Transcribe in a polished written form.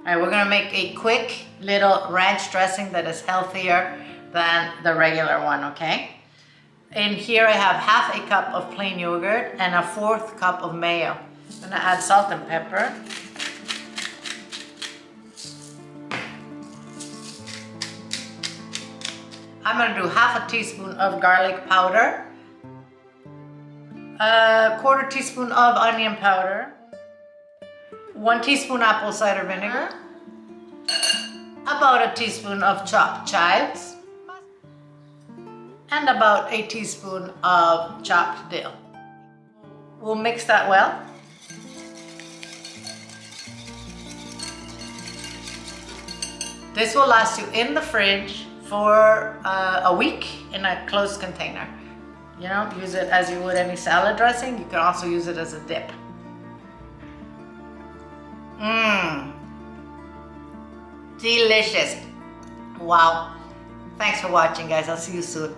All right, we're gonna make a quick little ranch dressing that is healthier than the regular one, okay? In here I have half a cup of plain yogurt and a 1/4 cup of mayo. I'm gonna add salt and pepper. I'm gonna do half a teaspoon of garlic powder, a 1/4 teaspoon of onion powder, 1 teaspoon apple cider vinegar, about a teaspoon of chopped chives, and about a teaspoon of chopped dill. We'll mix that well. This will last you in the fridge for a week in a closed container. You know, use it as you would any salad dressing. You can also use it as a dip. Delicious. Wow. Thanks for watching, guys. I'll see you soon.